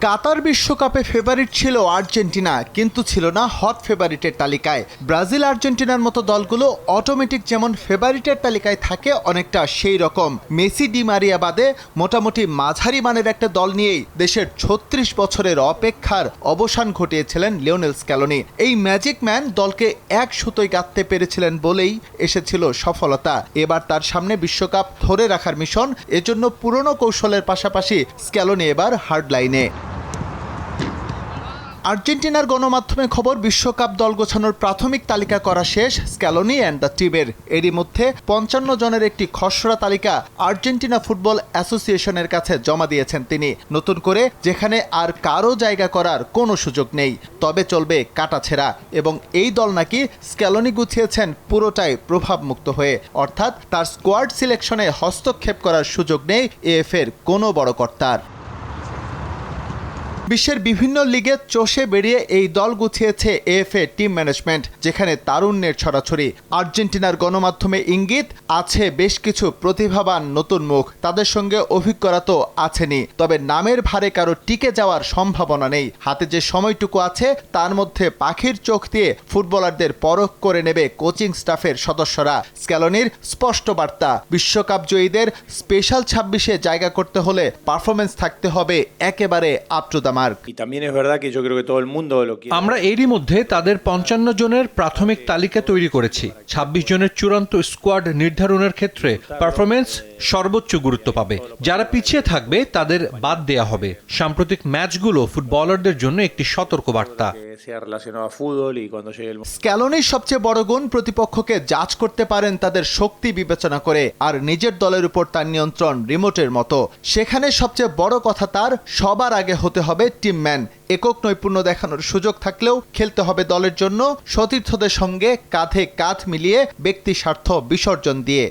কাতার বিশ্বকাপে ফেভারিট ছিল আর্জেন্টিনা, কিন্তু ছিল না হট ফেভারিটের তালিকায়। ব্রাজিল আর্জেন্টিনার মতো দলগুলো অটোমেটিক যেমন ফেভারিটের তালিকায় থাকে, অনেকটা সেই রকম মেসি ডি মারিয়া বাদে মোটামুটি মাঝারি মানের একটা দল নিয়েই দেশের ৩৬ বছরের অপেক্ষার অবসান ঘটিয়েছিলেন লিওনেল স্ক্যালোনি। এই ম্যাজিক ম্যান দলকে এক সুতোয় গাঁথতে পেরেছিলেন বলেই এসেছিল সফলতা। এবার তার সামনে বিশ্বকাপ ধরে রাখার মিশন। এজন্য পুরনো কৌশলের পাশাপাশি স্ক্যালোনি এবার হার্ড লাইনে। আর্জেন্টিনার গণমাধ্যমে খবর, বিশ্বকাপ দল গোছানোর প্রাথমিক তালিকা করা শেষ স্ক্যালোনি অ্যান্ড দ্য টিমের। এরই মধ্যে ৫৫ জনের একটি খসড়া তালিকা আর্জেন্টিনা ফুটবল অ্যাসোসিয়েশনের কাছে জমা দিয়েছেন তিনি। নতুন করে যেখানে আর কারো জায়গা করার কোনো সুযোগ নেই, তবে চলবে কাটাছেঁড়া। এবং এই দল নাকি স্ক্যালোনি গুছিয়েছেন পুরোটাই প্রভাবমুক্ত হয়ে, অর্থাৎ তার স্কোয়াড সিলেকশনে হস্তক্ষেপ করার সুযোগ নেই এএফের কোনো বড় কর্তার। বিশ্বের বিভিন্ন লিগে চষে বেরিয়ে এই দল গুছিয়েছে এএফএ টিম ম্যানেজমেন্ট, যেখানে তারুণ্যের ছড়াছড়ি। আর্জেন্টিনার গণমাধ্যমে ইঙ্গিত আছে বেশ কিছু প্রতিভাবান নতুন মুখ, তাদের সঙ্গে অভিজ্ঞতা তো আছেনই, তবে নামের ভারে কারো টিকে যাওয়ার সম্ভাবনা নেই। হাতে যে সময়টুকু আছে তার মধ্যে পাখির চোখ দিয়ে ফুটবলারদের পরখ করে নেবে কোচিং স্টাফের সদস্যরা। স্ক্যালোনির স্পষ্ট বার্তা, বিশ্বকাপ জয়ীদের স্পেশাল ২৬-এ জায়গা করতে হলে পারফরমেন্স থাকতে হবে একেবারে আপ টু দ্য মার্ক। আমরা এরই মধ্যে তাদের ৫৫ জনের প্রাথমিক তালিকা তৈরি করেছি। ২৬ জনের চূড়ান্ত স্কোয়াড নির্ধারণের ক্ষেত্রে পারফরমেন্স সর্বোচ্চ গুরুত্ব পাবে। যারা পিছিয়ে থাকবে তাদের বাদ দেয়া হবে। সাম্প্রতিক ম্যাচগুলো ফুটবলারদের জন্য একটি সতর্কবার্তা। স্ক্যালোনির সবচেয়ে বড় গুণ, প্রতিপক্ষকে জাজ করতে পারেন তাদের শক্তি বিবেচনা করে, আর নিজের দলের উপর তার নিয়ন্ত্রণ রিমোটের মতো। সেখানে সবচেয়ে বড় কথা, তার সবার আগে হতে হবে টিমম্যান। একক নৈপুণ্য দেখানোর সুযোগ থাকলেও খেলতে হবে দলের জন্য, সতীর্থদের সঙ্গে কাঁধে কাঁধ মিলিয়ে ব্যক্তি স্বার্থ বিসর্জন দিয়ে।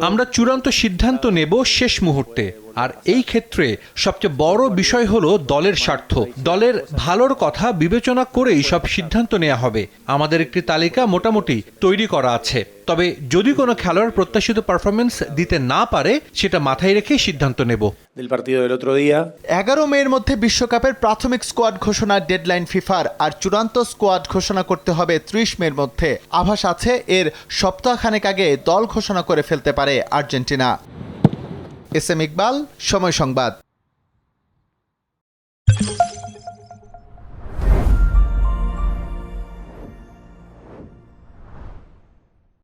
আমরা চূড়ান্ত সিদ্ধান্ত নেব শেষ মুহূর্তে, আর এই ক্ষেত্রে সবচেয়ে বড় বিষয় হলো দলের স্বার্থ। দলের ভালোর কথা বিবেচনা করেই সব সিদ্ধান্ত নেওয়া হবে। আমাদের একটি তালিকা মোটামুটি তৈরি করা আছে, তবে যদি কোনো খেলোয়াড় প্রত্যাশিত পারফরমেন্স দিতে না পারে সেটা মাথায় রেখে সিদ্ধান্ত নেব। ১১ মের মধ্যে বিশ্বকাপের প্রাথমিক স্কোয়াড ঘোষণার ডেডলাইন ফিফার, আর চূড়ান্ত স্কোয়াড ঘোষণা করতে হবে ৩০ মের মধ্যে। আভাস আছে এর সপ্তাহখানেক আগে দল ঘোষণা করে ফেলতে পারে আর্জেন্টিনা। এস এম ইকবাল, সময় সংবাদ।